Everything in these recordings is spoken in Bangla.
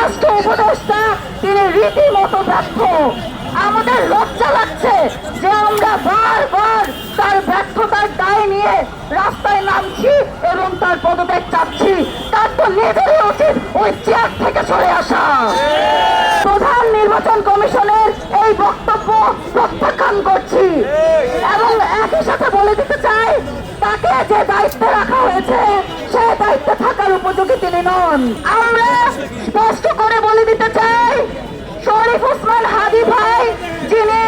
স্বরাষ্ট্র উপদেষ্টা তিনি রীতিমতো ব্যর্থ। আমাদের লজ্জা লাগছে যে আমরা বারবার তার ব্যর্থতার দায় নিয়ে রাস্তায় নামছি এবং তার পদত্যাগ চাচ্ছি। তার তো নিজেরই উচিত ওই চেয়ার থেকে সরে আসা। প্রধান নির্বাচন কমিশনের এই বক্তব্য প্রত্যাখ্যান করছি এবং একই সাথে বলে দিতে চাই, তাকে যে দায়িত্বে রাখা হয়েছে সে দায়িত্বে থাকার উপযোগী তিনি নন। আমরা স্পষ্ট করে বলে দিতে চাই, শরীফ ওসমান হাদী ভাই যিনি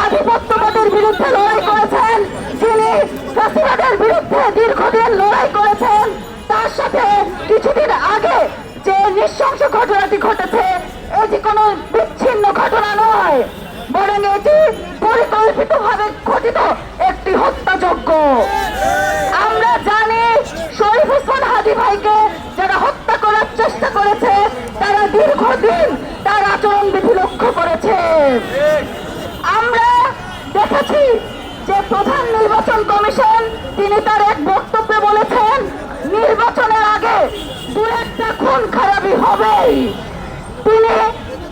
আধিপত্যবাদের বিরুদ্ধে লড়াই করেছেন, যিনি ফ্যাসিবাদের বিরুদ্ধে দীর্ঘদিন লড়াই করেছেন, তার সাথে কিছুদিন আগে যে নৃশংস ঘটনাটি ঘটেছে এটি কোনো বিচ্ছিন্ন ঘটনা নয়, বরং এটি পরিকল্পিতভাবে ঘটিত একটি হত্যাযজ্ঞ। আমরা জানি শরীফ ওসমান হাদী ভাইকে যারা হত্যা করার চেষ্টা করেছে তারা দীর্ঘদিন তার আচরণবিধি লক্ষ্য করেছে। আমরা দেখেছি যে প্রধান নির্বাচন কমিশন তিনি তার এক বক্তব্যে বলেছেন নির্বাচনের আগে দু একটা খুন খারাপি হবেই।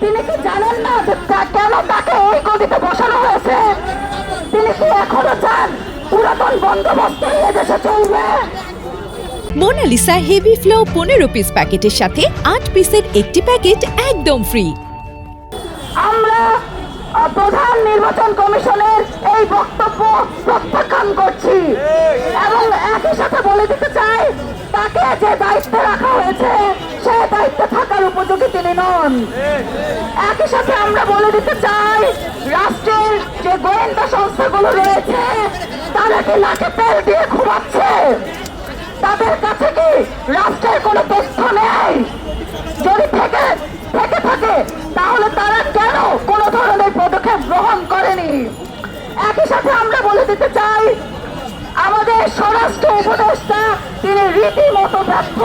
তিনি কি জানেন না যে কেন তাকে এই গদিতে বসানো হয়েছে? তিনি কি এখনো চান পুরাতন বন্দোবস্ত নিয়ে দেশে চলবে? মোনালিসা হেভি ফ্লো 15 পিস প্যাকেটের সাথে 8 পিসের একটি প্যাকেট একদম ফ্রি। আমরা প্রধান নির্বাচন কমিশনের এই বক্তব্য প্রত্যাখ্যান করছি এবং একই সাথে বলে দিতে চাই, তাকে যে দায়িত্বে রাখা হয়েছে সে দায়িত্বে থাকার উপযোগী তিনি নন। একই সাথে আমরা বলে দিতে চাই, রাষ্ট্রের যে গোয়েন্দা সংস্থাগুলো রয়েছে তারা কি নাকে তেল দিয়ে ঘুমাচ্ছে? তাদের কাছে কি রাষ্ট্রের কোনো তথ্য নেই? যদি থেকে থাকে তাহলে তারা কেন কোনো ধরনের পদক্ষেপ গ্রহণ করেনি? একই সাথে আমরা বলে দিতে চাই, আমাদের স্বরাষ্ট্র উপদেষ্টা তিনি রীতিমতো ব্যর্থ।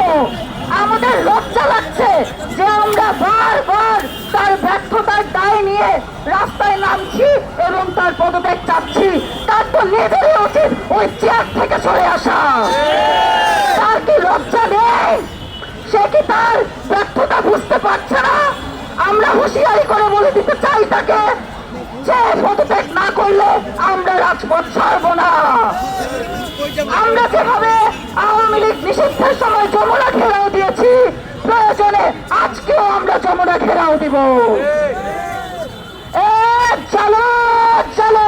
আমাদের লজ্জা লাগছে যে আমরা বারবার তার ব্যর্থতার দায় নিয়ে রাস্তায় নামছি এবং তার পদত্যাগ চাচ্ছি। তার তো নিজেরই উচিত ওই চেয়ার থেকে সরে আসা। তার কি লজ্জা নেই? সে কি তার ব্যর্থতা বুঝতে পারছে না? আমরা হুঁশিয়ারি করে বলে দিতে চাই তাকে, যে পদত্যাগ না করলে আমরা রাজপথ ছাড়ব না। আমরা যেভাবে আওয়ামী লীগ নিষিদ্ধের সময় যমুনা ঘেরাও দিয়েছি, প্রয়োজনে আজকেও আমরা যমুনা ঘেরাও দিব। চলো চলো।